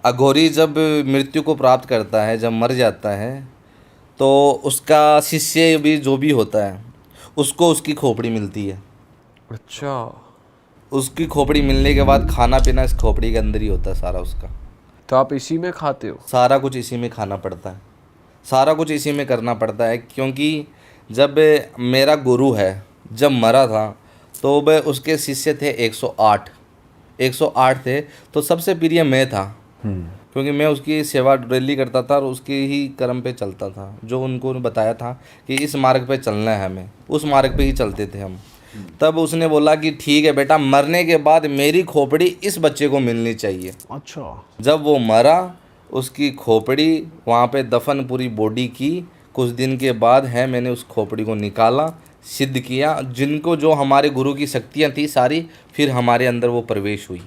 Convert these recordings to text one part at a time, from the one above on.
अघोरी जब मृत्यु को प्राप्त करता है, जब मर जाता है, तो उसका शिष्य भी जो भी होता है उसको उसकी खोपड़ी मिलती है। अच्छा। उसकी खोपड़ी मिलने के बाद खाना पीना इस खोपड़ी के अंदर ही होता है सारा उसका। तो आप इसी में खाते हो? सारा कुछ इसी में खाना पड़ता है, सारा कुछ इसी में करना पड़ता है। क्योंकि जब मेरा गुरु है जब मरा था तो वह उसके शिष्य थे 108, 108 थे। तो सबसे प्रिय मैं था, क्योंकि मैं उसकी सेवा डेली करता था और उसके ही कर्म पे चलता था। जो उनको बताया था कि इस मार्ग पे चलना है हमें, उस मार्ग पे ही चलते थे हम। तब उसने बोला कि ठीक है बेटा, मरने के बाद मेरी खोपड़ी इस बच्चे को मिलनी चाहिए। अच्छा। जब वो मरा, उसकी खोपड़ी वहाँ पे दफन पूरी बॉडी की। कुछ दिन के बाद है मैंने उस खोपड़ी को निकाला, सिद्ध किया। जिनको जो हमारे गुरु की शक्तियाँ थी सारी फिर हमारे अंदर वो प्रवेश हुई।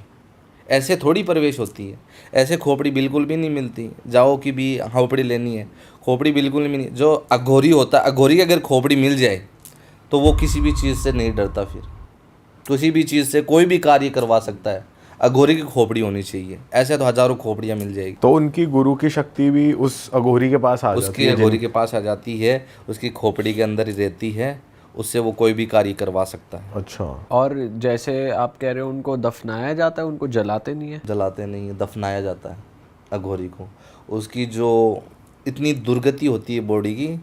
ऐसे थोड़ी प्रवेश होती है, ऐसे खोपड़ी बिल्कुल भी नहीं मिलती। जाओ कि भी खोपड़ी लेनी है, खोपड़ी बिल्कुल भी नहीं। जो अघोरी होता है, अघोरी की अगर खोपड़ी मिल जाए तो वो किसी भी चीज़ से नहीं डरता, फिर किसी भी चीज़ से कोई भी कार्य करवा सकता है। अघोरी की खोपड़ी होनी चाहिए, ऐसे तो हज़ारों खोपड़ियाँ मिल जाएगी। तो उनकी गुरु की शक्ति भी उस अघोरी के पास आ जाती उसकी है? अघोरी के पास आ जाती है, उसकी खोपड़ी के अंदर ही रहती है, उससे वो कोई भी कार्य करवा सकता है। अच्छा। और जैसे आप कह रहे हो उनको दफनाया जाता है, उनको जलाते नहीं है? जलाते नहीं है, दफनाया जाता है अघोरी को। उसकी जो इतनी दुर्गति होती है बॉडी की,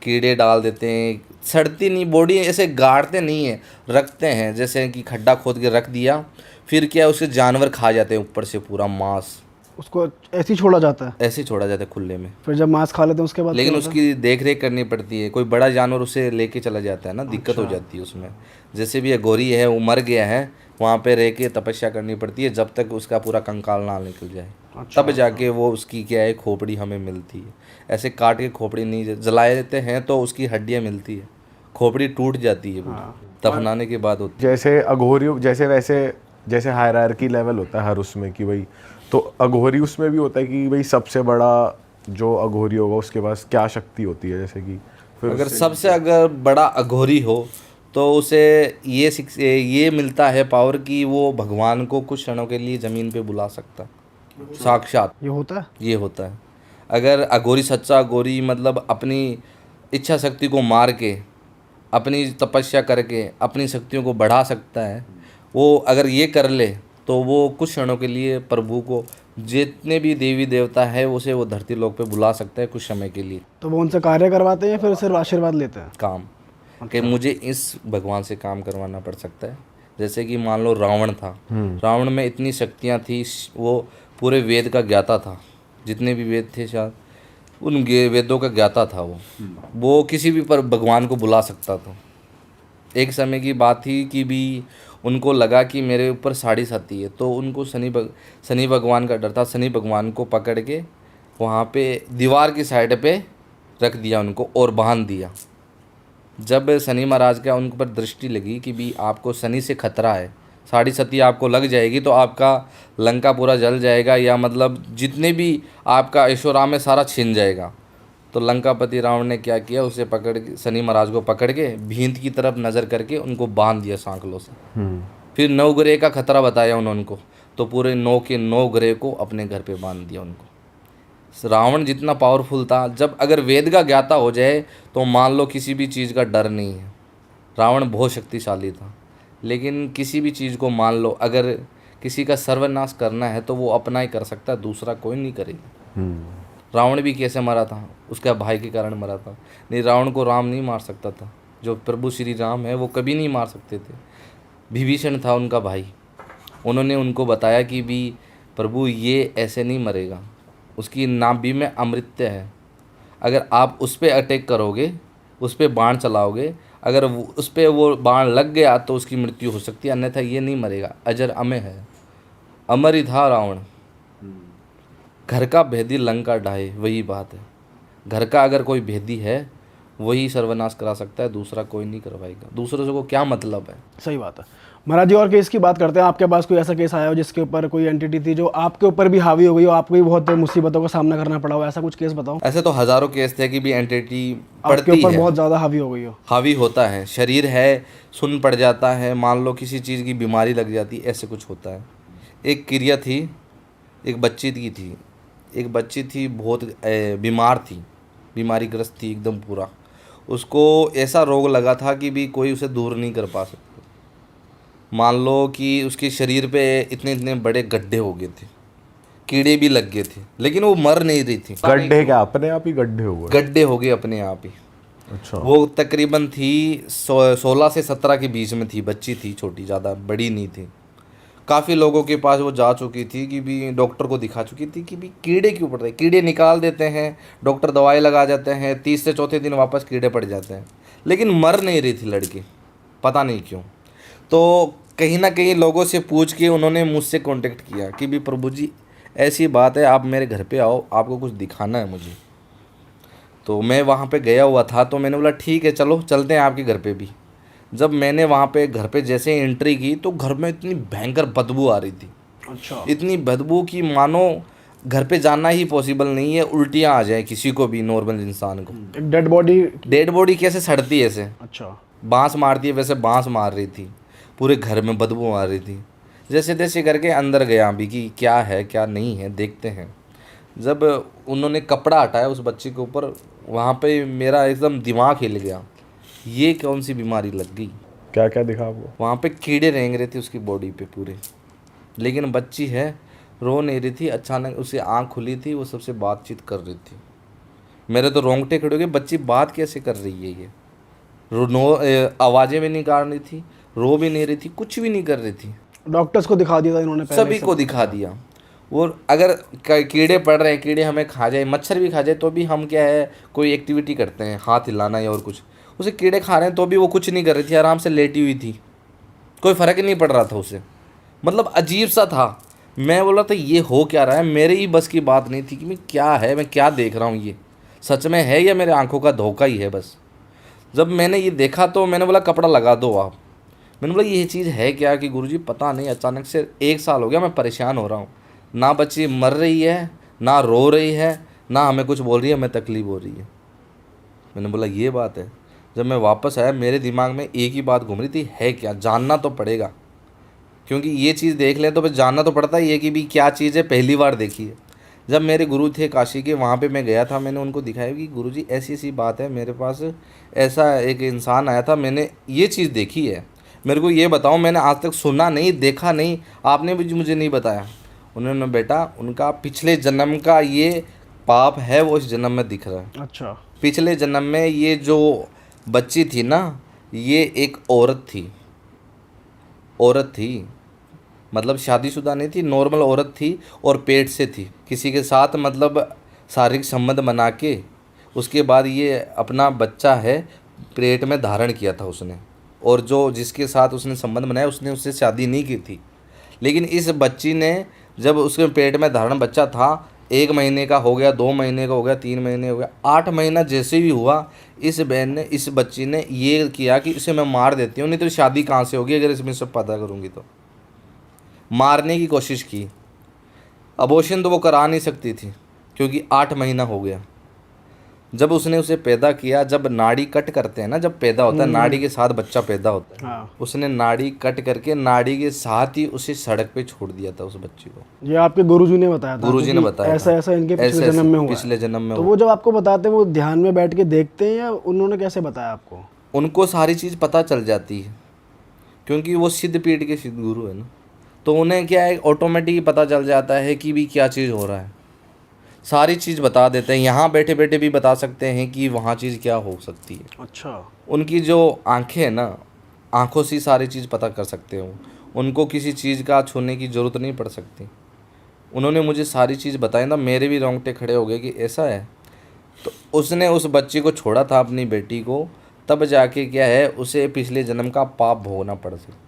कीड़े डाल देते हैं, सड़ती नहीं बॉडी, ऐसे गाड़ते नहीं है, रखते हैं। जैसे कि खड्डा खोद के रख दिया, फिर क्या है, उसके जानवर खा जाते हैं ऊपर से पूरा मांस, उसको ऐसे ही छोड़ा जाता है? ऐसे ही छोड़ा जाता है खुले में। फिर जब मांस खा लेते हैं उसके बाद लेकिन क्या होता है? उसकी देख रेख करनी पड़ती है, कोई बड़ा जानवर उसे लेके चला जाता है ना, दिक्कत हो जाती है उसमें। जैसे भी अघोरी है, वो मर गया है, वहाँ पे रह के तपस्या करनी पड़ती है जब तक उसका पूरा कंकाल ना निकल जाए। तब जाके वो उसकी क्या है खोपड़ी हमें मिलती है। ऐसे काट के खोपड़ी नहीं जलाए देते हैं तो उसकी हड्डियाँ मिलती है, खोपड़ी टूट जाती है पूरी दफनाने के बाद होती है। जैसे अघोरी जैसे वैसे जैसे हायरार्की लेवल होता है हर उसमें कि भाई, तो अघोरी उसमें भी होता है कि भाई सबसे बड़ा जो अघोरी होगा उसके पास क्या शक्ति होती है, जैसे कि फिर अगर सबसे अगर बड़ा अघोरी हो तो उसे ये मिलता है पावर कि वो भगवान को कुछ क्षणों के लिए ज़मीन पे बुला सकता है, साक्षात। ये होता है? ये होता है। अगर अघोरी सच्चा अघोरी मतलब अपनी इच्छा शक्ति को मार के, अपनी तपस्या करके अपनी शक्तियों को बढ़ा सकता है, वो अगर ये कर ले तो वो कुछ क्षणों के लिए प्रभु को, जितने भी देवी देवता है उसे वो धरती लोक पे बुला सकता है कुछ समय के लिए। तो वो उनसे कार्य करवाते हैं या फिर सिर्फ आशीर्वाद लेते हैं? काम कि मुझे इस भगवान से काम करवाना पड़ सकता है। जैसे कि मान लो रावण था, रावण में इतनी शक्तियाँ थी, वो पूरे वेद का ज्ञाता था, जितने भी वेद थे शायद उन वेदों का ज्ञाता था वो किसी भी पर भगवान को बुला सकता था। एक समय की बात थी कि भी उनको लगा कि मेरे ऊपर साड़ी साती है, तो उनको शनि भगवान का डर था। शनि भगवान को पकड़ के वहाँ पे दीवार की साइड पे रख दिया उनको और बांध दिया। जब शनि महाराज का उन पर दृष्टि लगी कि भी आपको शनि से खतरा है, साड़ी सती आपको लग जाएगी तो आपका लंका पूरा जल जाएगा, या मतलब जितने भी आपका ऐशोराम है सारा छिन जाएगा। तो लंकापति रावण ने क्या किया, उसे पकड़ के शनि महाराज को पकड़ के भींत की तरफ नज़र करके उनको बांध दिया सांकलों से। फिर 9 ग्रह का खतरा बताया उन्होंने को, तो पूरे 9 के 9 ग्रह को अपने घर पे बांध दिया उनको। रावण जितना पावरफुल था, जब अगर वेद का ज्ञाता हो जाए तो मान लो किसी भी चीज़ का डर नहीं है। रावण बहुत शक्तिशाली था, लेकिन किसी भी चीज़ को मान लो अगर किसी का सर्वनाश करना है तो वो अपना ही कर सकता है, दूसरा कोई नहीं करेगा। रावण भी कैसे मरा था, उसका भाई के कारण मरा था। नहीं, रावण को राम नहीं मार सकता था, जो प्रभु श्री राम है वो कभी नहीं मार सकते थे। विभीषण था उनका भाई, उन्होंने उनको बताया कि भी प्रभु ये ऐसे नहीं मरेगा, उसकी नाभि में अमृत्य है, अगर आप उस पर अटैक करोगे, उस पर बाण चलाओगे, अगर उस पर वो बाण लग गया तो उसकी मृत्यु हो सकती है, अन्यथा ये नहीं मरेगा, अजर अमर है। अमर ही था रावण। घर का भेदी लंका ढाए, वही बात है। घर का अगर कोई भेदी है वही सर्वनाश करा सकता है, दूसरा कोई नहीं करवाएगा। दूसरों को क्या मतलब है। सही बात है। महाराज जी, और केस की बात करते हैं। आपके पास कोई ऐसा केस आया हो जिसके ऊपर कोई एंटिटी थी जो आपके ऊपर भी हावी हो गई हो, आपको भी बहुत मुसीबतों का सामना करना पड़ा हो, ऐसा कुछ केस बताओ। ऐसे तो हज़ारों केस थे कि भी एंटिटी आपके पड़ती ऊपर है, बहुत ज़्यादा हावी हो गई हो। हावी होता है, शरीर है सुन्न पड़ जाता है, मान लो किसी चीज़ की बीमारी लग जाती है, ऐसे कुछ होता है। एक क्रिया थी एक बच्ची थी, एक बच्ची थी बहुत बीमार थी, बीमारी ग्रस्त थी एकदम पूरा। उसको ऐसा रोग लगा था कि भी कोई उसे दूर नहीं कर पा सकता। मान लो कि उसके शरीर पे इतने इतने बड़े गड्ढे हो गए थे, कीड़े भी लग गए थे, लेकिन वो मर नहीं रही थी। गड्ढे क्या अपने आप ही गड्ढे हुए? गड्ढे हो गए अपने आप ही। अच्छा। वो तकरीबन थी 16 से 17 के बीच में थी, बच्ची थी छोटी, ज़्यादा बड़ी नहीं थी। काफ़ी लोगों के पास वो जा चुकी थी कि भी डॉक्टर को दिखा चुकी थी कि भी कीड़े क्यों पड़ रहे, कीड़े निकाल देते हैं, डॉक्टर दवाई लगा जाते हैं, 30 से चौथे दिन वापस कीड़े पड़ जाते हैं, लेकिन मर नहीं रही थी लड़की, पता नहीं क्यों। तो कहीं ना कहीं लोगों से पूछ के उन्होंने मुझसे कांटेक्ट किया कि भी प्रभु जी ऐसी बात है, आप मेरे घर पे आओ, आपको कुछ दिखाना है मुझे। तो मैं वहाँ पे गया हुआ था, तो मैंने बोला ठीक है चलो चलते हैं आपके घर पे भी। जब मैंने वहाँ पे घर पे जैसे एंट्री की तो घर में इतनी भयंकर बदबू आ रही थी, अच्छा। इतनी बदबू कि मानो घर पे जाना ही पॉसिबल नहीं है, उल्टियाँ आ जाए किसी को भी, नॉर्मल इंसान को। एक डेड बॉडी कैसे सड़ती है ऐसे, अच्छा। बांस मारती है वैसे बांस मार रही थी, पूरे घर में बदबू आ रही थी। जैसे तैसे करके अंदर गया अभी कि क्या है क्या नहीं है देखते हैं। जब उन्होंने कपड़ा हटाया उस बच्ची के ऊपर, वहाँ पे मेरा एकदम दिमाग हिल गया, ये कौन सी बीमारी लग गई। क्या क्या दिखा आपको? वहाँ पे कीड़े रेंग रहे थे उसकी बॉडी पे पूरे, लेकिन बच्ची है, रो नहीं रही थी। अचानक उसकी आँख खुली थी, वो सबसे बातचीत कर रही थी। मेरे तो रोंगटे खड़े हो गए, बच्ची बात कैसे कर रही है ये, आवाज़ें भी नहीं निकाल रही थी, रो भी नहीं रही थी, कुछ भी नहीं कर रही थी। डॉक्टर्स को दिखा दिया था इन्होंने पहले? सभी को दिखा दिया। और अगर कीड़े पड़ रहे हैं, कीड़े हमें खा जाए, मच्छर भी खा जाए, तो भी हम क्या है कोई एक्टिविटी करते हैं, हाथ हिलाना या और कुछ, उसे कीड़े खा रहे हैं तो भी वो कुछ नहीं कर रही थी, आराम से लेटी हुई थी, कोई फ़र्क नहीं पड़ रहा था उसे। मतलब अजीब सा था। मैं बोला था ये हो क्या रहा है, मेरे ही बस की बात नहीं थी कि मैं क्या है, मैं क्या देख रहा हूँ, ये सच में है या मेरे आंखों का धोखा ही है बस। जब मैंने ये देखा तो मैंने बोला कपड़ा लगा दो आप। मैंने बोला ये चीज़ है क्या कि गुरुजी पता नहीं, अचानक से 1 साल हो गया मैं परेशान हो रहा हूँ, ना बच्ची मर रही है, ना रो रही है, ना हमें कुछ बोल रही है, हमें तकलीफ़ हो रही है। मैंने बोला ये बात है। जब मैं वापस आया मेरे दिमाग में एक ही बात घूम रही थी, है क्या, जानना तो पड़ेगा, क्योंकि ये चीज़ देख लें तो फिर जानना तो पड़ता ही है कि भी क्या चीज़ है, पहली बार देखी है। जब मेरे गुरु थे काशी के, वहाँ पे मैं गया था, मैंने उनको दिखाया कि गुरुजी ऐसी ऐसी बात है, मेरे पास ऐसा एक इंसान आया था, मैंने ये चीज़ देखी है, मेरे को ये बताओ, मैंने आज तक सुना नहीं, देखा नहीं, आपने भी मुझे नहीं बताया। उन्होंने बेटा उनका पिछले जन्म का ये पाप है, वो इस जन्म में दिख रहा है। अच्छा। पिछले जन्म में ये जो बच्ची थी ना, ये एक औरत थी, मतलब शादीशुदा नहीं थी, नॉर्मल औरत थी, और पेट से थी, किसी के साथ मतलब शारीरिक संबंध बना के उसके बाद ये अपना बच्चा है पेट में धारण किया था उसने, और जो जिसके साथ उसने संबंध बनाया उसने उससे शादी नहीं की थी। लेकिन इस बच्ची ने, जब उसके पेट में धारण बच्चा था, 1 महीने का हो गया, 2 महीने का हो गया, 3 महीने हो गया, 8 महीना जैसे भी हुआ, इस बहन ने, इस बच्ची ने ये किया कि इसे मैं मार देती हूँ, नहीं तो शादी कहाँ से होगी अगर इसमें सब पता करूँगी तो। मारने की कोशिश की। अबॉर्शन तो वो करा नहीं सकती थी क्योंकि 8 महीना हो गया। जब उसने उसे पैदा किया, जब नाड़ी कट करते हैं ना, जब पैदा होता है नाड़ी के साथ बच्चा पैदा होता है, हाँ। उसने नाड़ी कट करके नाड़ी के साथ ही उसे सड़क पे छोड़ दिया था उस बच्ची को। ये आपके गुरुजी ने बताया था? गुरुजी ने बताया ऐसा था। ऐसा इनके पिछले ऐसे जन्म में हुआ है। पिछले जन्म में तो हुआ। वो जब आपको बताते हैं वो ध्यान में बैठ के देखते हैं या उन्होंने कैसे बताया आपको? उनको सारी चीज़ पता चल जाती है क्योंकि वो सिद्ध पीठ के सिद्ध गुरु है ना, तो उन्हें क्या है ऑटोमेटिक पता चल जाता है कि भी क्या चीज़ हो रहा है, सारी चीज़ बता देते हैं। यहाँ बैठे बैठे भी बता सकते हैं कि वहाँ चीज़ क्या हो सकती है। अच्छा। उनकी जो आंखें हैं ना, आंखों से सारी चीज़ पता कर सकते हो, उनको किसी चीज़ का छूने की ज़रूरत नहीं पड़ सकती। उन्होंने मुझे सारी चीज़ बताई ना, मेरे भी रोंगटे खड़े हो गए कि ऐसा है। तो उसने उस बच्ची को छोड़ा था, अपनी बेटी को, तब जाके क्या है उसे पिछले जन्म का पाप भोगना पड़ सकता है।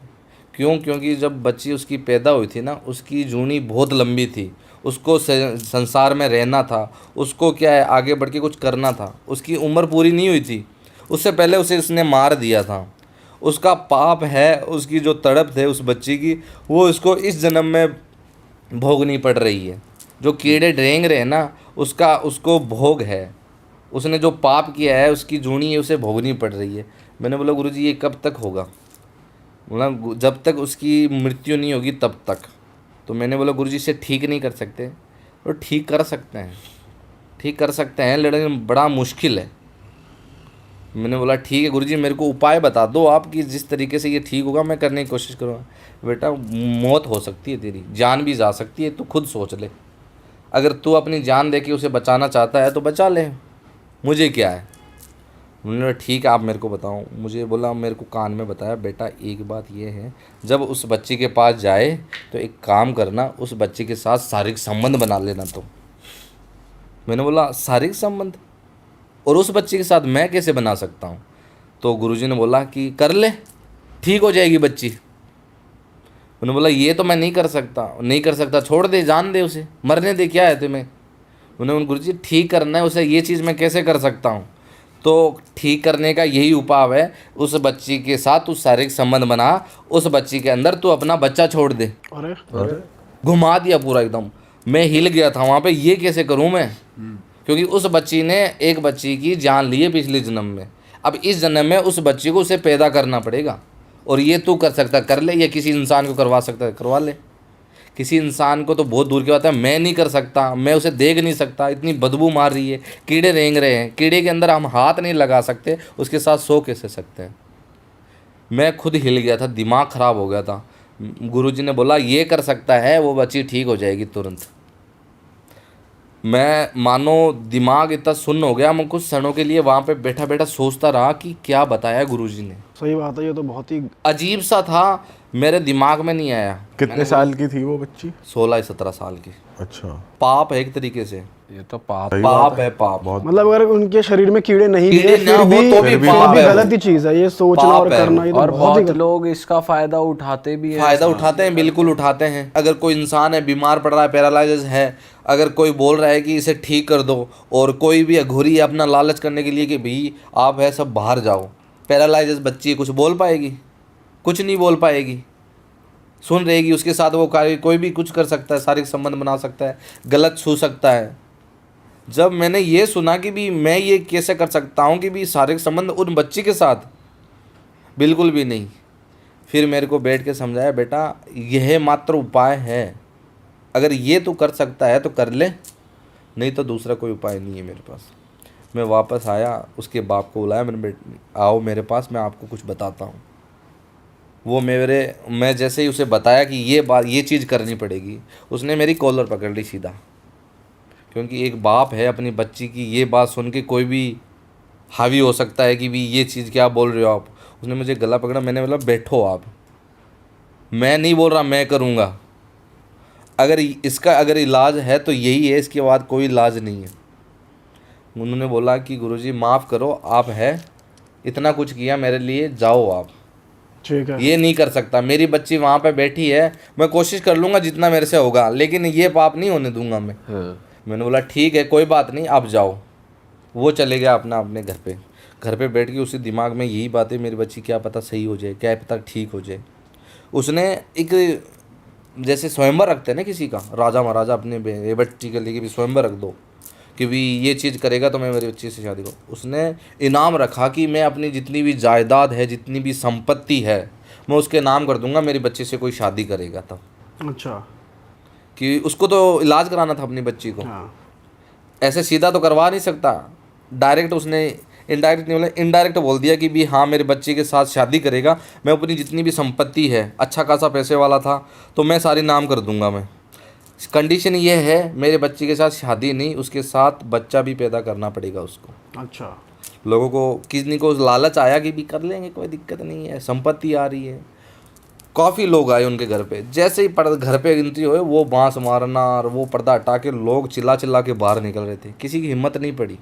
क्यों? क्योंकि जब बच्ची उसकी पैदा हुई थी ना, उसकी जूनी बहुत लंबी थी, उसको संसार में रहना था, उसको क्या है आगे बढ़ के कुछ करना था, उसकी उम्र पूरी नहीं हुई थी, उससे पहले उसे उसने मार दिया था। उसका पाप है, उसकी जो तड़प है उस बच्ची की, वो इसको इस जन्म में भोगनी पड़ रही है। जो कीड़े रेंग रहे हैं ना, उसका उसको भोग है, उसने जो पाप किया है उसकी जूनी है, उसे भोगनी पड़ रही है। मैंने बोला गुरुजी ये कब तक होगा? मतलब जब तक उसकी मृत्यु नहीं होगी तब तक। तो मैंने बोला गुरुजी इसे ठीक नहीं कर सकते? तो ठीक कर सकते हैं, ठीक कर सकते हैं, लेकिन बड़ा मुश्किल है। मैंने बोला ठीक है गुरुजी, मेरे को उपाय बता दो आप कि जिस तरीके से ये ठीक होगा मैं करने की कोशिश करूँगा। बेटा मौत हो सकती है, तेरी जान भी जा सकती है, तू खुद सोच ले। अगर तू अपनी जान दे के उसे बचाना चाहता है तो बचा ले, मुझे क्या है। उन्होंने बोला ठीक है आप मेरे को बताओ। मुझे बोला, मेरे को कान में बताया, बेटा एक बात ये है, जब उस बच्ची के पास जाए तो एक काम करना, उस बच्ची के साथ शारीरिक संबंध बना लेना। तो मैंने बोला शारीरिक संबंध, और उस बच्ची के साथ मैं कैसे बना सकता हूँ? तो गुरुजी ने बोला कि कर ले, ठीक हो जाएगी बच्ची। मैंने बोला ये तो मैं नहीं कर सकता, नहीं कर सकता, छोड़ दे, जान दे उसे, मरने दे, क्या है तुम्हें। उन्होंने गुरुजी ठीक करना है उसे, ये चीज़ मैं कैसे कर सकता हूँ? तो ठीक करने का यही उपाय है, उस बच्ची के साथ तू शारीरिक संबंध बना, उस बच्ची के अंदर तू अपना बच्चा छोड़ दे। अरे घुमा दिया पूरा एकदम, मैं हिल गया था वहाँ पे, ये कैसे करूँ मैं? क्योंकि उस बच्ची ने एक बच्ची की जान ली है पिछले जन्म में, अब इस जन्म में उस बच्ची को उसे पैदा करना पड़ेगा। और ये तू कर सकता कर ले, या किसी इंसान को करवा सकता है करवा ले। किसी इंसान को तो बहुत दूर की बात है, मैं नहीं कर सकता, मैं उसे देख नहीं सकता, इतनी बदबू मार रही है, कीड़े रेंग रहे हैं, कीड़े के अंदर हम हाथ नहीं लगा सकते, उसके साथ सो कैसे सकते हैं। मैं खुद हिल गया था, दिमाग ख़राब हो गया था। गुरुजी ने बोला ये कर सकता है, वो बच्ची ठीक हो जाएगी तुरंत। मैं मानो दिमाग इतना सुन्न हो गया, मैं कुछ क्षणों के लिए वहाँ पे बैठा बैठा सोचता रहा कि क्या बताया गुरुजी ने। सही बात है, ये तो बहुत ही अजीब सा था, मेरे दिमाग में नहीं आया। कितने साल की थी वो बच्ची? 16-17 साल की। अच्छा, पाप है एक तरीके से, ये तो पाप सही पाप बात है पाप। बहुत। मतलब अगर उनके शरीर में कीड़े नहीं कीड़े भी ना हो तो भी पाप है, गलत ही चीज है ये सोचना पाप और है। करना, ये तो और बहुत ही बहुत लोग इसका फायदा उठाते भी हैं। फायदा उठाते हैं, बिल्कुल उठाते हैं। अगर कोई इंसान है बीमार पड़ रहा है, पैरालाइज है, अगर कोई बोल रहा है कि इसे ठीक कर दो, और कोई भी अघोरी है अपना लालच करने के लिए कि भाई आप है सब बाहर जाओ, पैरालाइज बच्ची कुछ बोल पाएगी? कुछ नहीं बोल पाएगी, सुन रहेगी, उसके साथ वो कोई भी कुछ कर सकता है, शारीरिक संबंध बना सकता है, गलत छू सकता है। जब मैंने ये सुना कि भी मैं ये कैसे कर सकता हूँ कि भी शारीरिक संबंध उन बच्ची के साथ, बिल्कुल भी नहीं। फिर मेरे को बैठ के समझाया, बेटा यह मात्र उपाय है, अगर ये तू कर सकता है तो कर ले, नहीं तो दूसरा कोई उपाय नहीं है मेरे पास। मैं वापस आया, उसके बाप को बुलाया, मैंने आओ मेरे पास, मैं आपको कुछ बताता हूँ। वो मैं जैसे ही उसे बताया कि ये चीज़ करनी पड़ेगी, उसने मेरी कॉलर पकड़ ली सीधा। क्योंकि एक बाप है, अपनी बच्ची की ये बात सुन के कोई भी हावी हो सकता है कि भी ये चीज़ क्या बोल रहे हो आप। उसने मुझे गला पकड़ा, मैंने बोला बैठो आप, मैं नहीं बोल रहा, मैं करूँगा। अगर इलाज है तो यही है, इसके बाद कोई इलाज नहीं है। उन्होंने बोला कि गुरुजी माफ़ करो, आप है इतना कुछ किया मेरे लिए, जाओ आप, ठीक है। ये नहीं कर सकता। मेरी बच्ची वहाँ पे बैठी है, मैं कोशिश कर लूँगा जितना मेरे से होगा, लेकिन ये पाप नहीं होने दूंगा मैं। मैंने बोला ठीक है कोई बात नहीं, आप जाओ। वो चले गया अपने घर पे बैठ के उसी दिमाग में यही बातें, मेरी बच्ची क्या पता सही हो जाए, क्या पता ठीक हो जाए। उसने एक जैसे स्वयंवर रखते हैं ना किसी का, राजा महाराजा अपने बच्ची के लिए भी स्वयंवर रख दो कि भी ये चीज़ करेगा तो मैं मेरी बच्ची से शादी करूँ। उसने इनाम रखा कि मैं अपनी जितनी भी जायदाद है, जितनी भी संपत्ति है, मैं उसके नाम कर दूंगा, मेरी बच्ची से कोई शादी करेगा तब। अच्छा, कि उसको तो इलाज कराना था अपनी बच्ची को, हाँ ऐसे सीधा तो करवा नहीं सकता। डायरेक्ट उसने इनडायरेक्ट नहीं बोला, इनडायरेक्ट बोल दिया कि भी हाँ मेरे बच्ची के साथ शादी करेगा, मैं अपनी जितनी भी संपत्ति है, अच्छा खासा पैसे वाला था, तो मैं सारी नाम कर दूंगा। मैं कंडीशन ये है, मेरे बच्ची के साथ शादी नहीं, उसके साथ बच्चा भी पैदा करना पड़ेगा उसको। अच्छा, लोगों को किसी को लालच आया कि भी कर लेंगे, कोई दिक्कत नहीं है, संपत्ति आ रही है। काफ़ी लोग आए उनके घर पे, जैसे ही घर पे गिनती हुए वो बांस मारना और वो पर्दा हटा के लोग चिल्ला चिल्ला के बाहर निकल रहे थे। किसी की हिम्मत नहीं पड़ी,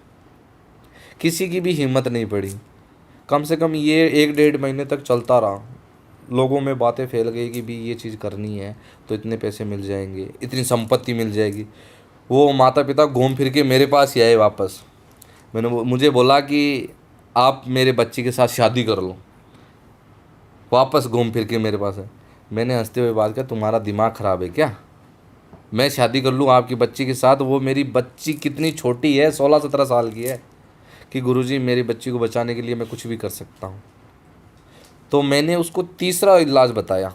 किसी की भी हिम्मत नहीं पड़ी। कम से कम ये 1-1.5 महीने तक चलता रहा। लोगों में बातें फैल गई कि भी ये चीज़ करनी है तो इतने पैसे मिल जाएंगे, इतनी संपत्ति मिल जाएगी। वो माता पिता घूम फिर के मेरे पास ही आए वापस। मुझे बोला कि आप मेरे बच्ची के साथ शादी कर लो, वापस घूम फिर के मेरे पास है। मैंने हंसते हुए बात किया, तुम्हारा दिमाग ख़राब है क्या, मैं शादी कर लूँ आपकी बच्ची के साथ? वो मेरी बच्ची कितनी छोटी है, 16-17 साल की है, कि गुरुजी मेरी बच्ची को बचाने के लिए मैं कुछ भी कर सकता हूँ। तो मैंने उसको तीसरा इलाज बताया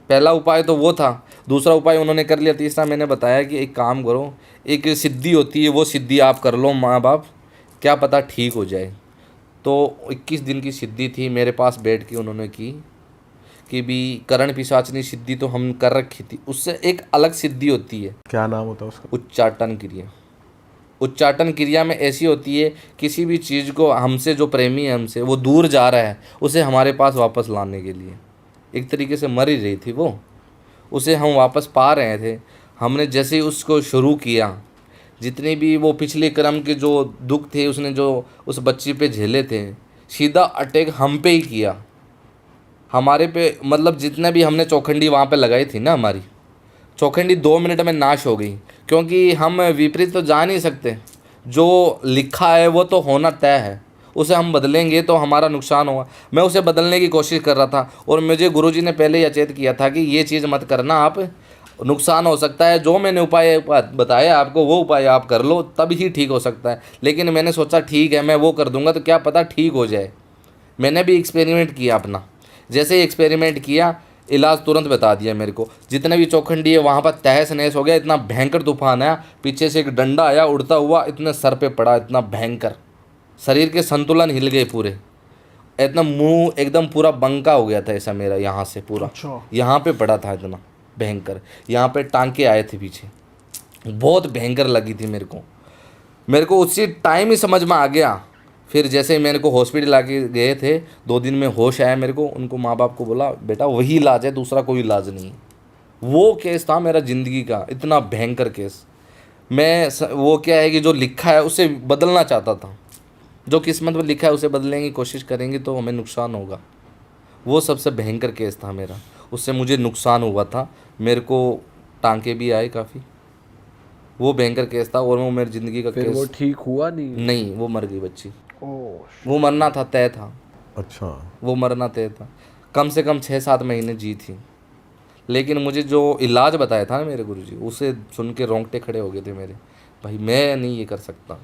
पहला उपाय तो वो था, दूसरा उपाय उन्होंने कर लिया, तीसरा मैंने बताया कि एक काम करो, एक सिद्धि होती है, वो सिद्धि आप कर लो माँ बाप, क्या पता ठीक हो जाए। तो 21 दिन की सिद्धि थी, मेरे पास बैठ के उन्होंने की कि भी करण पिशाचनी सिद्धि तो हम कर रखी थी, उससे एक अलग सिद्धि होती है, क्या नाम होता है उसका? उच्चाटन क्रिया। उच्चाटन क्रिया में ऐसी होती है, किसी भी चीज़ को हमसे जो प्रेमी है, हमसे वो दूर जा रहा है, उसे हमारे पास वापस लाने के लिए, एक तरीके से मर ही रही थी वो, उसे हम वापस पा रहे थे। हमने जैसे ही उसको शुरू किया, जितने भी वो पिछले कर्म के जो दुख थे उसने जो उस बच्ची पे झेले थे, सीधा अटैक हम पे ही किया, हमारे पे, मतलब जितने भी हमने चौखंडी वहाँ पे लगाई थी ना, हमारी चौखंडी 2 मिनट में नाश हो गई, क्योंकि हम विपरीत तो जा नहीं सकते, जो लिखा है वो तो होना तय है, उसे हम बदलेंगे तो हमारा नुकसान होगा। मैं उसे बदलने की कोशिश कर रहा था, और मुझे गुरुजी ने पहले ही अचेत किया था कि ये चीज़ मत करना, आप नुकसान हो सकता है, जो मैंने उपाय बताया आपको वो उपाय आप कर लो, तब ही ठीक हो सकता है। लेकिन मैंने सोचा ठीक है मैं वो कर दूंगा तो क्या पता ठीक हो जाए। मैंने भी एक्सपेरिमेंट किया अपना, जैसे ही एक्सपेरिमेंट किया इलाज तुरंत बता दिया मेरे को, जितने भी चौखंडी है वहाँ पर तहस नहस हो गया, इतना भयंकर तूफान आया, पीछे से एक डंडा आया उड़ता हुआ, इतने सर पे पड़ा, इतना भयंकर, शरीर के संतुलन हिल गए पूरे, इतना मुंह एकदम पूरा बंका हो गया था ऐसा मेरा, यहाँ से पूरा अच्छा। यहाँ पे पड़ा था इतना भयंकर, यहाँ पे टांके आए थे पीछे, बहुत भयंकर लगी थी मेरे को उसी टाइम ही समझ में आ गया। फिर जैसे ही मेरे को हॉस्पिटल लाके गए थे, 2 दिन में होश आया मेरे को, उनको माँ बाप को बोला बेटा वही इलाज है, दूसरा कोई इलाज नहीं है। वो केस था मेरा ज़िंदगी का इतना भयंकर केस। वो क्या है कि जो लिखा है उसे बदलना चाहता था, जो किस्मत में लिखा है उसे बदलने की कोशिश करेंगे तो हमें नुकसान होगा। वो सबसे भयंकर केस था मेरा, उससे मुझे नुकसान हुआ था, मेरे को टांके भी आए काफ़ी, वो भयंकर केस था। और वो मेरी ज़िंदगी का फिर केस वो ठीक हुआ नहीं? नहीं, वो मर गई बच्ची, ओह। वो मरना था, तय था, अच्छा। वो मरना तय था, कम से कम 6-7 महीने जी थी। लेकिन मुझे जो इलाज बताया था ना मेरे गुरुजी, उसे सुन के रोंगटे खड़े हो गए थे मेरे, भाई मैं नहीं ये कर सकता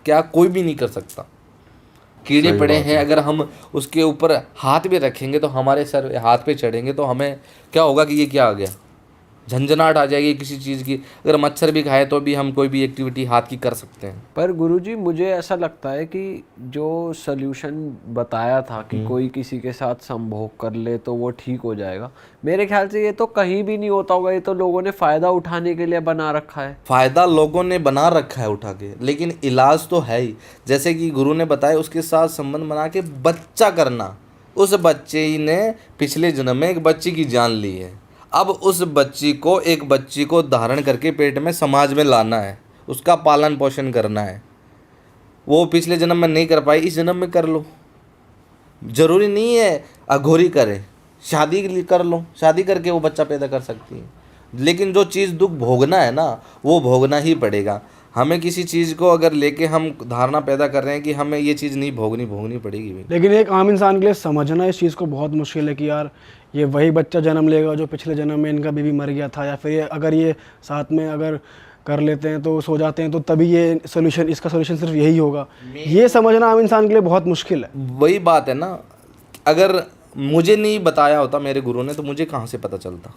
क्या, कोई भी नहीं कर सकता। कीड़े सही पड़े बात हैं, अगर हम उसके ऊपर हाथ भी रखेंगे तो हमारे सर हाथ पे चढ़ेंगे तो हमें क्या होगा कि ये क्या आ गया, झंझनाहट आ जाएगी किसी चीज़ की। अगर मच्छर भी खाए तो भी हम कोई भी एक्टिविटी हाथ की कर सकते हैं। पर गुरुजी मुझे ऐसा लगता है कि जो सल्यूशन बताया था कि कोई किसी के साथ संभोग कर ले तो वो ठीक हो जाएगा, मेरे ख्याल से ये तो कहीं भी नहीं होता होगा, ये तो लोगों ने फ़ायदा उठाने के लिए बना रखा है। फ़ायदा लोगों ने बना रखा है उठा के, लेकिन इलाज तो है ही। जैसे कि गुरु ने बताया, उसके साथ संबंध बना के बच्चा करना। उस बच्चे ने पिछले जन्म में एक बच्ची की जान ली है, अब उस एक बच्ची को धारण करके पेट में समाज में लाना है, उसका पालन पोषण करना है। वो पिछले जन्म में नहीं कर पाई, इस जन्म में कर लो। ज़रूरी नहीं है अघोरी करे, शादी कर लो, शादी करके वो बच्चा पैदा कर सकती है। लेकिन जो चीज़ दुख भोगना है ना, वो भोगना ही पड़ेगा हमें। किसी चीज़ को अगर लेके हम धारणा पैदा कर रहे हैं कि हमें ये चीज़ नहीं भोगनी पड़ेगी भाई। लेकिन एक आम इंसान के लिए समझना इस चीज़ को बहुत मुश्किल है कि यार ये वही बच्चा जन्म लेगा जो पिछले जन्म में इनका बेबी मर गया था, या फिर ये अगर ये साथ में अगर कर लेते हैं तो सो जाते हैं तो तभी ये सोल्यूशन, इसका सोल्यूशन सिर्फ यही होगा। ये समझना आम इंसान के लिए बहुत मुश्किल है। वही बात है ना, अगर मुझे नहीं बताया होता मेरे गुरु ने तो मुझे कहाँ से पता चलता।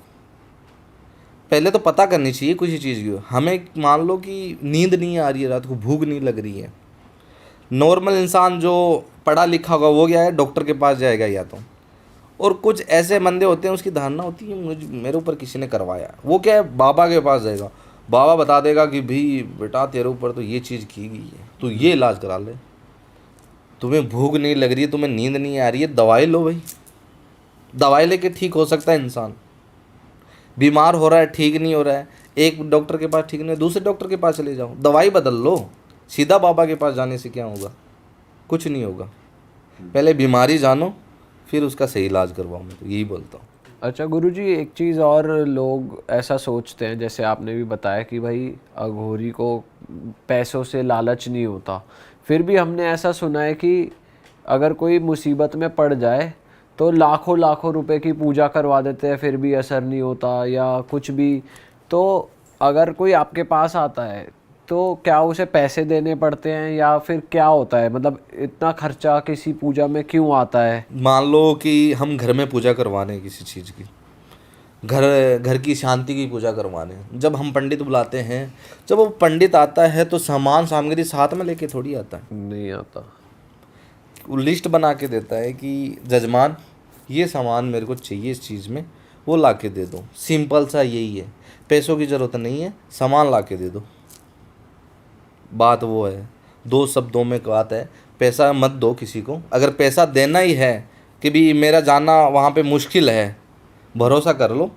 पहले तो पता करनी चाहिए किसी चीज़ की। हमें मान लो कि नींद नहीं आ रही है, रात को भूख नहीं लग रही है, नॉर्मल इंसान जो पढ़ा लिखा होगा वो क्या है, डॉक्टर के पास जाएगा या तो। और कुछ ऐसे बंदे होते हैं उसकी धारणा होती है मेरे ऊपर किसी ने करवाया, वो क्या है, बाबा के पास जाएगा, बाबा बता देगा कि भाई बेटा तेरे ऊपर तो ये चीज़ की गई है, तो ये इलाज करा ले। तुम्हें भूख नहीं लग रही है, तुम्हें नींद नहीं आ रही है, दवाई लो भाई, दवाई लेके ठीक हो सकता है इंसान। बीमार हो रहा है, ठीक नहीं हो रहा है, एक डॉक्टर के पास ठीक नहीं है, दूसरे डॉक्टर के पास चले जाओ, दवाई बदल लो। सीधा बाबा के पास जाने से क्या होगा, कुछ नहीं होगा। पहले बीमारी जानो फिर उसका सही इलाज करवाओ, मैं तो यही बोलता हूँ। अच्छा गुरुजी, एक चीज़ और लोग ऐसा सोचते हैं, जैसे आपने भी बताया कि भाई अघोरी को पैसों से लालच नहीं होता, फिर भी हमने ऐसा सुना है कि अगर कोई मुसीबत में पड़ जाए तो लाखों लाखों रुपए की पूजा करवा देते हैं, फिर भी असर नहीं होता या कुछ भी। तो अगर कोई आपके पास आता है तो क्या उसे पैसे देने पड़ते हैं या फिर क्या होता है, मतलब इतना खर्चा किसी पूजा में क्यों आता है? मान लो कि हम घर में पूजा करवाने हैं किसी चीज़ की, घर की शांति की पूजा करवाने। जब हम पंडित बुलाते हैं, जब वो पंडित आता है तो सामान सामग्री साथ में लेके थोड़ी आता है, नहीं आता। वो लिस्ट बना के देता है कि जजमान ये सामान मेरे को चाहिए इस चीज़ में, वो ला के दे दो। सिंपल सा यही है, पैसों की ज़रूरत नहीं है, सामान ला के दे दो। बात वो है, दो शब्दों में बात है, पैसा मत दो किसी को। अगर पैसा देना ही है कि भी मेरा जाना वहाँ पे मुश्किल है, भरोसा कर लो,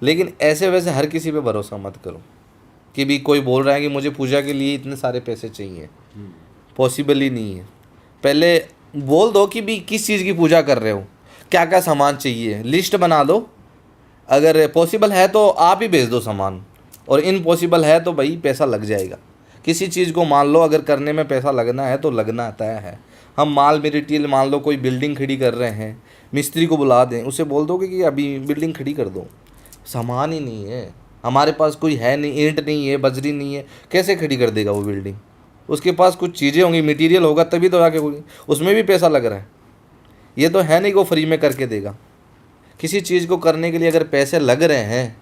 लेकिन ऐसे वैसे हर किसी पे भरोसा मत करो कि भी कोई बोल रहा है कि मुझे पूजा के लिए इतने सारे पैसे चाहिए, पॉसिबल ही नहीं है। पहले बोल दो कि भी किस चीज़ की पूजा कर रहे हो, क्या क्या सामान चाहिए, लिस्ट बना दो। अगर पॉसिबल है तो आप ही भेज दो सामान, और इम्पॉसिबल है तो भाई पैसा लग जाएगा। किसी चीज़ को मान लो अगर करने में पैसा लगना है तो लगना तय है। हम माल मटेरियल, मान लो कोई बिल्डिंग खड़ी कर रहे हैं, मिस्त्री को बुला दें, उसे बोल दो कि अभी बिल्डिंग खड़ी कर दो, सामान ही नहीं है हमारे पास, कोई है नहीं, ईंट नहीं है, बजरी नहीं है, कैसे खड़ी कर देगा वो बिल्डिंग? उसके पास कुछ चीज़ें होंगी, मटेरियल होगा तभी तो आके कोई, उसमें भी पैसा लग रहा है। ये तो है नहीं कि वो फ्री में करके देगा। किसी चीज़ को करने के लिए अगर पैसे लग रहे हैं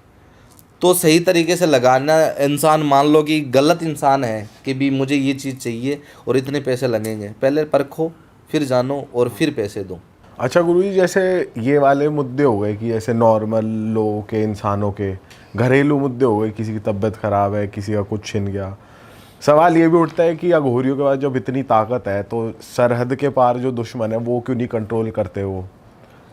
तो सही तरीके से लगाना। इंसान मान लो कि गलत इंसान है कि भी मुझे ये चीज़ चाहिए और इतने पैसे लगेंगे, पहले परखो फिर जानो और फिर पैसे दो। अच्छा गुरुजी, जैसे ये वाले मुद्दे हो गए कि जैसे नॉर्मल लोगों के, इंसानों के घरेलू मुद्दे हो गए, किसी की तबीयत ख़राब है, किसी का कुछ छिन गया। सवाल ये भी उठता है कि अघोरियों के पास जब इतनी ताकत है तो सरहद के पार जो दुश्मन है वो क्यों नहीं कंट्रोल करते वो,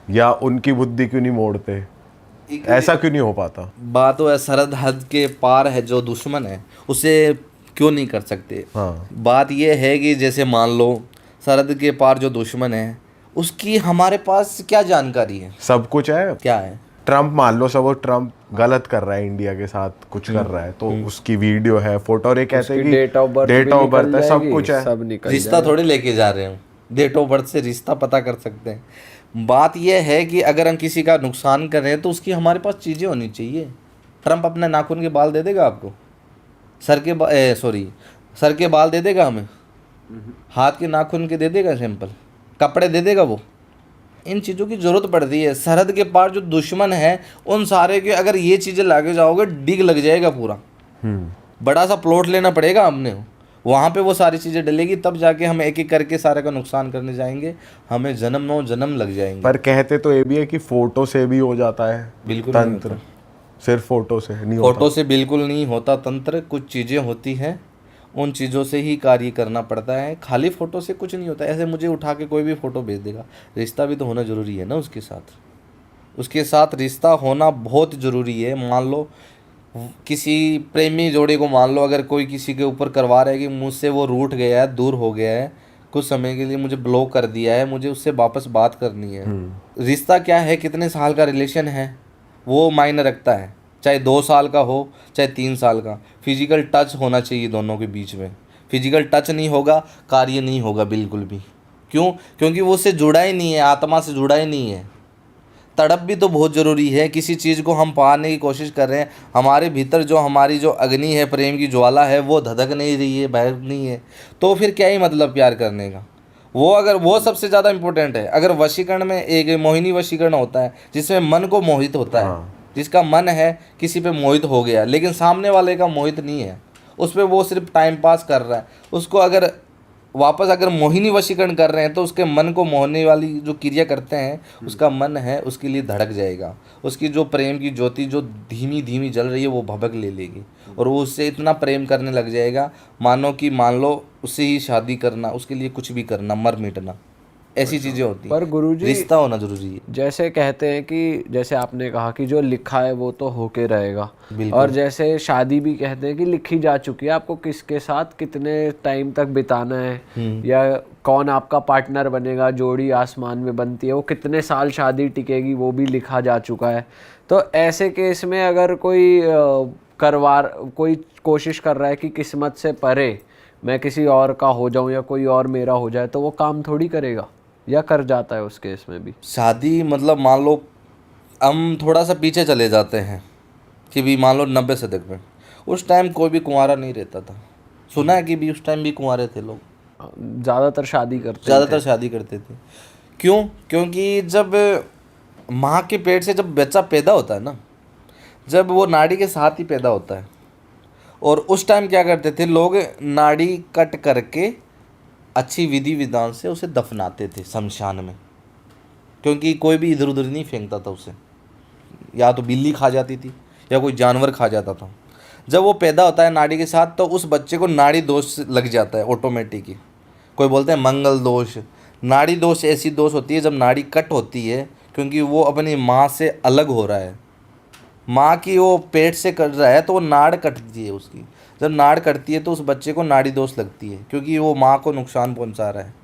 या उनकी बुद्धि क्यों नहीं मोड़ते, ऐसा क्यों नहीं हो पाता? बात तो है, सरहद के पार है जो दुश्मन है उसे क्यों नहीं कर सकते। हाँ। बात ये है कि जैसे मान लो सरहद के पार जो दुश्मन है उसकी हमारे पास क्या जानकारी है? सब कुछ है। क्या है? ट्रम्प मान लो, सब वो ट्रम्प गलत कर रहा है, इंडिया के साथ कुछ कर रहा है, तो उसकी वीडियो है, फोटो, और ये कहते हैं कि डेट ऑफ बर्थ है, सब कुछ है। सब निकल रिश्ता थोड़ी लेके जा रहे हो, डेट ऑफ बर्थ से रिश्ता पता कर सकते हैं। बात यह है कि अगर हम किसी का नुकसान कर रहे हैं तो उसकी हमारे पास चीज़ें होनी चाहिए। ट्रम्प अपने नाखून के बाल दे देगा आपको? सर के बाल दे देगा हमें? हाथ के नाखून के दे देगा? सिंपल कपड़े दे देगा वो? इन चीज़ों की ज़रूरत पड़ती है। सरहद के पार जो दुश्मन है उन सारे के अगर ये चीज़ें लाके जाओगे डिग लग जाएगा पूरा। बड़ा सा प्लॉट लेना पड़ेगा हमने, वहाँ पे वो सारी चीज़ें डलेगी, तब जाके हम एक एक करके सारे का नुकसान करने जाएंगे, हमें जन्म लग जाएंगे। पर कहते तो ये भी है कि फोटो से भी हो जाता है बिल्कुल तंत्र, सिर्फ फोटो से नहीं होता। फोटो से बिल्कुल नहीं होता तंत्र। कुछ चीज़ें होती हैं, उन चीज़ों से ही कार्य करना पड़ता है। खाली फ़ोटो से कुछ नहीं होता। ऐसे मुझे उठा के कोई भी फ़ोटो भेज देगा, रिश्ता भी तो होना ज़रूरी है ना उसके साथ रिश्ता होना बहुत ज़रूरी है। मान लो किसी प्रेमी जोड़े को, मान लो अगर कोई किसी के ऊपर करवा रहा है कि मुझसे वो रूठ गया है, दूर हो गया है, कुछ समय के लिए मुझे ब्लॉक कर दिया है, मुझे उससे वापस बात करनी है। रिश्ता क्या है, कितने साल का रिलेशन है वो मायने रखता है, चाहे 2 साल का हो चाहे 3 साल का। फिजिकल टच होना चाहिए दोनों के बीच में। फिजिकल टच नहीं होगा, कार्य नहीं होगा बिल्कुल भी। क्यों? क्योंकि वो उससे जुड़ा ही नहीं है, आत्मा से जुड़ा ही नहीं है। तड़प भी तो बहुत ज़रूरी है। किसी चीज़ को हम पाने की कोशिश कर रहे हैं, हमारे भीतर जो हमारी जो अग्नि है, प्रेम की ज्वाला है, वो धधक नहीं रही है, बह नहीं है, तो फिर क्या ही मतलब प्यार करने का। वो सबसे ज़्यादा इम्पोर्टेंट है। अगर वशीकरण में एक मोहिनी वशीकरण होता है जिसमें मन को मोहित होता है, जिसका मन है किसी पे मोहित हो गया, लेकिन सामने वाले का मोहित नहीं है, उस पर वो सिर्फ टाइम पास कर रहा है, उसको अगर वापस अगर मोहिनी वशीकरण कर रहे हैं तो उसके मन को मोहने वाली जो क्रिया करते हैं, उसका मन है उसके लिए धड़क जाएगा। उसकी जो प्रेम की ज्योति जो धीमी धीमी जल रही है वो भभक ले लेगी और वो उससे इतना प्रेम करने लग जाएगा, मान लो उससे ही शादी करना, उसके लिए कुछ भी करना, मर मिटना, ऐसी चीज़ें होती हैं। पर गुरुजी, रिश्ता होना जरूरी है। जैसे कहते हैं कि जैसे आपने कहा कि जो लिखा है वो तो होके रहेगा, और जैसे शादी भी कहते हैं कि लिखी जा चुकी है, आपको किसके साथ कितने टाइम तक बिताना है या कौन आपका पार्टनर बनेगा, जोड़ी आसमान में बनती है, वो कितने साल शादी टिकेगी, वो भी लिखा जा चुका है। तो ऐसे केस में अगर कोई कोशिश कर रहा है कि किस्मत से परे मैं किसी और का हो जाऊं या कोई और मेरा हो जाए, तो वो काम थोड़ी करेगा या कर जाता है उस केस में भी? शादी मतलब मान लो हम थोड़ा सा पीछे चले जाते हैं कि भी मान लो 90 शतक में, उस टाइम कोई भी कुंवारा नहीं रहता था। सुना है कि भी उस टाइम भी कुंवारे थे लोग, ज़्यादातर शादी करते थे। क्यों? क्योंकि जब माँ के पेट से जब बच्चा पैदा होता है ना, जब वो नाड़ी के साथ ही पैदा होता है, और उस टाइम क्या करते थे लोग, नाड़ी कट करके अच्छी विधि विधान से उसे दफनाते थे शमशान में, क्योंकि कोई भी इधर उधर नहीं फेंकता था उसे, या तो बिल्ली खा जाती थी या कोई जानवर खा जाता था। जब वो पैदा होता है नाड़ी के साथ, तो उस बच्चे को नाड़ी दोष लग जाता है ऑटोमेटिक ही। कोई बोलते हैं मंगल दोष। नाड़ी दोष ऐसी दोष होती है जब नाड़ी कट होती है, क्योंकि वो अपनी माँ से अलग हो रहा है, माँ की वो पेट से कट रहा है, तो वो नाड़ कटती है उसकी। जब नाड़ कटती है तो उस बच्चे को नाड़ी दोष लगती है, क्योंकि वो माँ को नुकसान पहुँचा रहा है।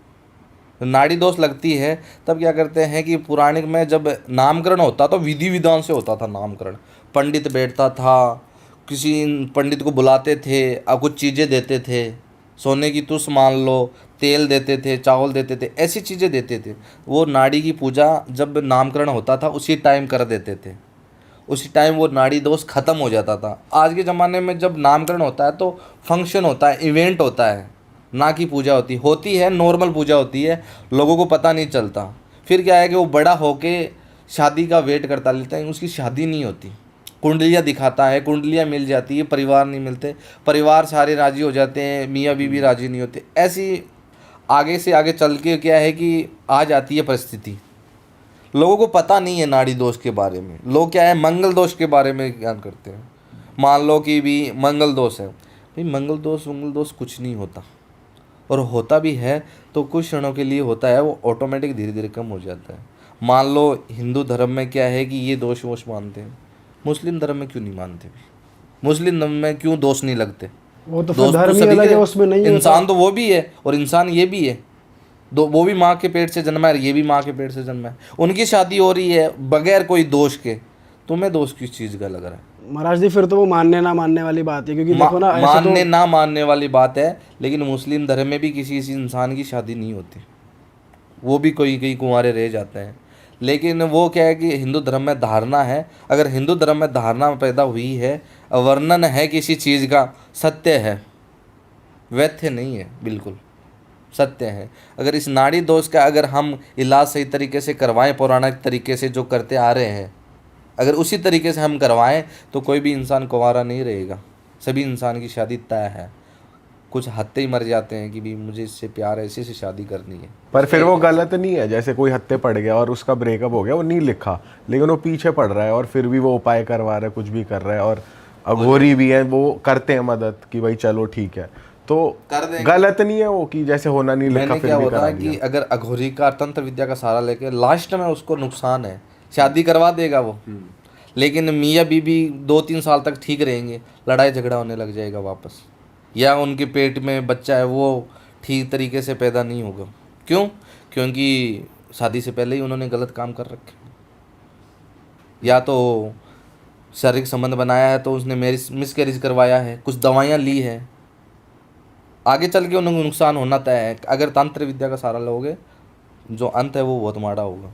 तो नाड़ी दोष लगती है, तब क्या करते हैं कि पुराने में जब नामकरण होता तो विधि विधान से होता था नामकरण। पंडित बैठता था, किसी पंडित को बुलाते थे, अब कुछ चीज़ें देते थे, सोने की तुस मान लो, तेल देते थे, चावल देते थे, ऐसी चीज़ें देते थे। वो नाड़ी की पूजा जब नामकरण होता था उसी टाइम कर देते थे, उसी टाइम वो नाड़ी दोष ख़त्म हो जाता था। आज के ज़माने में जब नामकरण होता है तो फंक्शन होता है, इवेंट होता है, ना कि पूजा होती है, नॉर्मल पूजा होती है, लोगों को पता नहीं चलता। फिर क्या है कि वो बड़ा होके शादी का वेट करता लेता है, उसकी शादी नहीं होती। कुंडलियाँ दिखाता है, कुंडलियाँ मिल जाती है, परिवार नहीं मिलते, परिवार सारे राज़ी हो जाते हैं, मियाँ बीवी राज़ी नहीं होते। ऐसी आगे से आगे चल के क्या है कि आ जाती है परिस्थिति। लोगों को पता नहीं है नाड़ी दोष के बारे में। लोग क्या है मंगल दोष के बारे में ज्ञान करते हैं। मान लो कि भी मंगल दोष है, भाई मंगल दोष कुछ नहीं होता, और होता भी है तो कुछ क्षणों के लिए होता है, वो ऑटोमेटिक धीरे धीरे कम हो जाता है। मान लो हिंदू धर्म में क्या है कि ये दोष वोष मानते हैं, मुस्लिम धर्म में क्यों नहीं मानते? मुस्लिम धर्म में क्यों दोष नहीं लगते? वो तो फिर दोस्त धर्म ही सभी अलग के, है, उसमें नहीं इंसान तो वो भी है और इंसान ये भी है। वो भी माँ के पेट से जन्मा है, ये भी माँ के पेट से जन्मा है, उनकी शादी हो रही है बगैर कोई दोष के। तुम्हें दोष किस चीज़ का लग रहा है? महाराज जी फिर तो वो मानने ना मानने वाली बात है, क्योंकि देखो ना, ऐसे मानने तो ना मानने वाली बात है, लेकिन मुस्लिम धर्म में भी किसी इंसान की शादी नहीं होती, वो भी कोई कई कुंवारे रह जाते हैं। लेकिन वो क्या है कि हिंदू धर्म में धारणा है, अगर हिंदू धर्म में धारणा पैदा हुई है, वर्णन है किसी चीज़ का, सत्य है, वैथ्य नहीं है, बिल्कुल सत्य है। अगर इस नाड़ी दोष का अगर हम इलाज सही तरीके से करवाएं, पौराणिक तरीके से जो करते आ रहे हैं, अगर उसी तरीके से हम करवाएं तो कोई भी इंसान कुंवारा नहीं रहेगा, सभी इंसान की शादी तय है। कुछ हत्ते ही मर जाते हैं कि भी मुझे इससे प्यार है, इसी से शादी करनी है। पर फिर वो गलत नहीं है, जैसे कोई हत्ते पड़ गया और उसका ब्रेकअप हो गया, वो नहीं लिखा, लेकिन वो पीछे पड़ रहा है और फिर भी वो उपाय करवा रहा है, कुछ भी कर रहा है, और अघोरी भी है, वो करते हैं मदद कि भाई चलो ठीक है, तो गलत नहीं है वो कि जैसे होना नहीं लिखा फिर क्या भी होता करा है कि दिया। अगर अघोरी का तंत्र विद्या का सहारा लेके लास्ट में उसको नुकसान है, शादी करवा देगा वो, लेकिन मियाँ बीबी 2-3 साल तक ठीक रहेंगे, लड़ाई झगड़ा होने लग जाएगा वापस, या उनके पेट में बच्चा है वो ठीक तरीके से पैदा नहीं होगा। क्यों? क्योंकि शादी से पहले ही उन्होंने गलत काम कर रखे, या तो शारीरिक संबंध बनाया है तो उसने मिसकैरेज करवाया है, कुछ दवाइयाँ ली है, आगे चल के उन्हें नुकसान होना तय है। अगर तंत्र विद्या का सहारा लोगे, जो अंत है वो बहुत माड़ा होगा।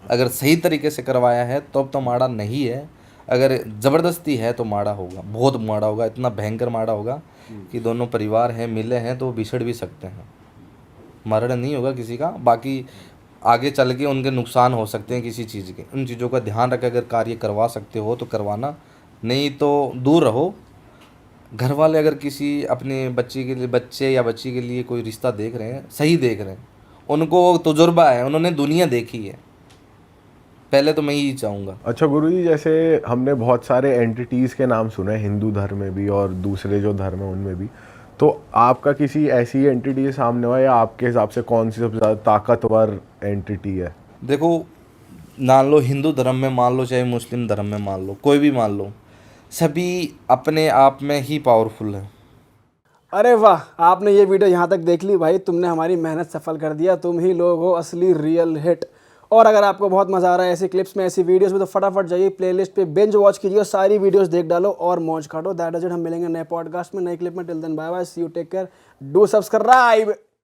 अगर सही तरीके से करवाया है तो माड़ा नहीं है, अगर ज़बरदस्ती है तो माड़ा होगा, बहुत माड़ा होगा, इतना भयंकर माड़ा होगा कि दोनों परिवार हैं, मिले हैं तो बिछड़ भी सकते हैं। मरण नहीं होगा किसी का, बाकी आगे चल के उनके नुकसान हो सकते हैं किसी चीज़ के। उन चीज़ों का ध्यान रख अगर कार्य करवा सकते हो तो करवाना, नहीं तो दूर रहो। घर वाले अगर किसी अपने बच्चे या बच्ची के लिए कोई रिश्ता देख रहे हैं, सही देख रहे हैं, उनको तजुर्बा है, उन्होंने दुनिया देखी है, पहले तो मैं यही चाहूँगा। अच्छा गुरुजी, जैसे हमने बहुत सारे एंटिटीज़ के नाम सुने हिंदू धर्म में भी और दूसरे जो धर्म है उनमें भी, तो आपका किसी ऐसी एंटिटी के सामने हुआ, या आपके हिसाब से कौन सी सबसे ज़्यादा ताकतवर एंटिटी है? देखो, मान लो हिंदू धर्म में मान लो, चाहे मुस्लिम धर्म में मान लो, कोई भी मान लो, सभी अपने आप में ही पावरफुल है। अरे वाह, आपने ये वीडियो यहाँ तक देख ली भाई, तुमने हमारी मेहनत सफल कर दिया, तुम ही लोग हो असली रियल हिट। और अगर आपको बहुत मज़ा आ रहा है ऐसी क्लिप्स में, ऐसी वीडियोस में, तो फटाफट जाइए प्लेलिस्ट पे बिंज वॉच कीजिए और सारी वीडियोस देख डालो और मौज काटो। That is it. हम मिलेंगे नए पॉडकास्ट में, नई क्लिप में। Till then bye bye, see you, take care, do subscribe.